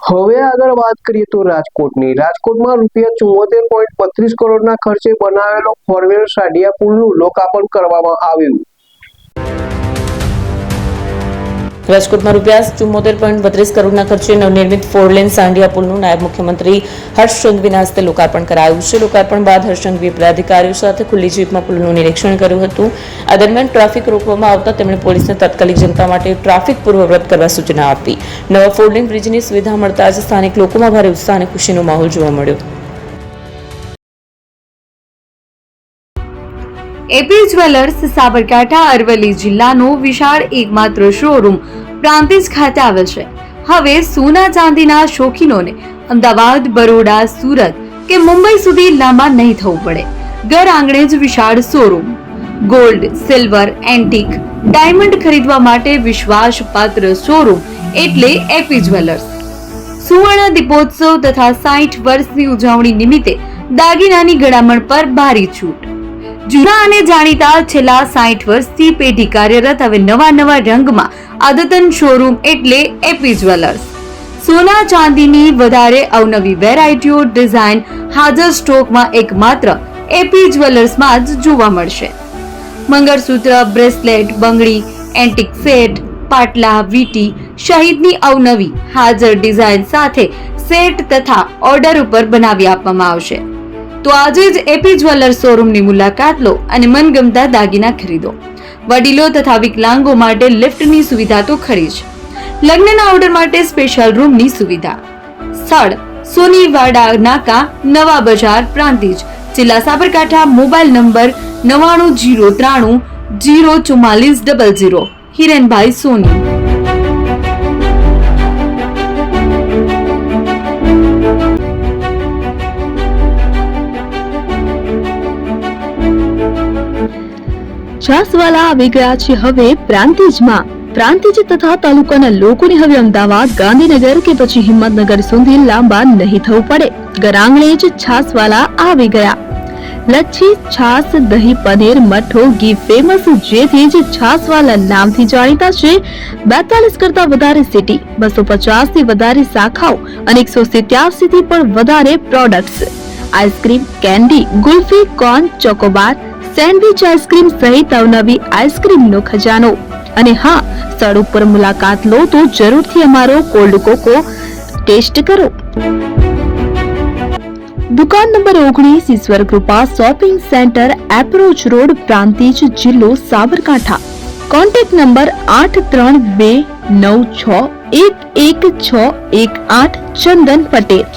હવે આગળ વાત કરીએ તો રાજકોટની. રાજકોટમાં ₹74.32 કરોડના ખર્ચે બનાવેલો ફોરવેલ સાડિયા પુલનું લોકાર્પણ કરવામાં આવ્યું. રાજકોટમાં ₹74.32 કરોડના ખર્ચે નવનિર્મિત ફોરલેન સાંઢિયા પુલનું નાયબ મુખ્યમંત્રી હર્ષ સંઘવીના હસ્તે લોકાર્પણ કરાયું છે. લોકાર્પણ બાદ હર્ષ સંઘવીએ પદાધિકારીઓ સાથે ખુલ્લી જીપમાં પુલનું નિરીક્ષણ કર્યું હતું. આ દરમિયાન ટ્રાફિક રોકવામાં આવતા તેમણે પોલીસને તાત્કાલિક જનતા માટે ટ્રાફિક પૂર્વવત કરવા સૂચના આપી. નવા ફોરલેન બ્રિજની સુવિધા મળતા જ સ્થાનિક લોકોમાં ભારે ઉત્સાહ અને ખુશીનો માહોલ જોવા મળ્યો. એપી જ્વેલર્સ સાબરકાંઠા અરવલ્લી જિલ્લાનો વિશાળ એકમાત્ર શોરૂમ પ્રાંતિજ ખાતે આવેલ છે. હવે સોના ચાંદીના શોખીનોને અમદાવાદ, બરોડા, સુરત કે મુંબઈ સુધી લાંબા નહીં થવું પડે. ઘર આંગણે જ વિશાળ showroom. Gold, silver, antique, diamond ખરીદવા માટે વિશ્વાસપાત્ર શોરૂમ એટલે એપી જ્વેલર્સ. સુવર્ણ દીપોત્સવ તથા 60 વર્ષની ઉજવણી નિમિત્તે દાગીનાની ગળામણ પર ભારી છૂટ. જૂના અને જાણીતા છેલ્લા 60 વર્ષથી પેઢી કાર્યરત હવે નવા રંગમાં અદ્યતન શોરૂમ એટલે એપી જ્વેલર્સ. સોના ચાંદીની વધારે અવનવી વેરાયટીઓ, ડિઝાઇન હાજર સ્ટોકમાં એકમાત્ર એપી જ્વેલર્સમાં જ જોવા મળશે. મંગળસૂત્ર, બ્રેસલેટ, બંગડી, એન્ટિક સેટ, પાટલા, વીટી સહિતની અવનવી હાજર ડિઝાઇન સાથે સેટ તથા ઓર્ડર ઉપર બનાવી આપવામાં આવશે. તો આજે જ એપી જ્વેલર્સ શોરૂમની મુલાકાત લો અને મનગમતા દાગીના ખરીદો. વડીલો તથા વિકલાંગો માટે લિફ્ટની સુવિધા તો ખરી જ. લગ્નના ઓર્ડર માટે સ્પેશિયલ રૂમની સુવિધા. સ્થળ સોનીવાડા નાકા, નવા બજાર, પ્રાંતિજ, જિલ્લા સાબરકાંઠા. Mobile number 9903 04400. હિરેનભાઈ સોની. છાસવાલા આવી ગયા છે હવે પ્રાંતિજમાં. પ્રાંતિજ તથા તાલુકાના લોકોને હવે અમદાવાદ, ગાંધીનગર કે પછી હિંમતનગર સુધી લાંબા નહીં થવું પડે. ઘર આંગણે જ છાસવાલા આવી ગયા. લચ્છી, છાસ, દહીં, પનીર, મઠો, ઘી ફેમસ, જેથી જ છાસવાલા નામથી જાણીતા છે. 42 કરતા વધારે સિટી, 250 થી વધારે શાખાઓ અને 187 થી પણ વધારે products. Ice cream, candy, kulfi, corn, Chocobar, sandwich ice cream સહિત અવનવી આઈસ્ક્રીમનો ખજાનો. અને હા, સ્થળ ઉપર મુલાકાત લો તો જરૂરથી અમારો કોલ્ડ કોકો ટેસ્ટ કરો. દુકાન number 19, Ishwar Krupa shopping centre, approach road, Prantij, જિલ્લો સાબરકાંઠા. Contact number 8329611618. ચંદન પટેલ.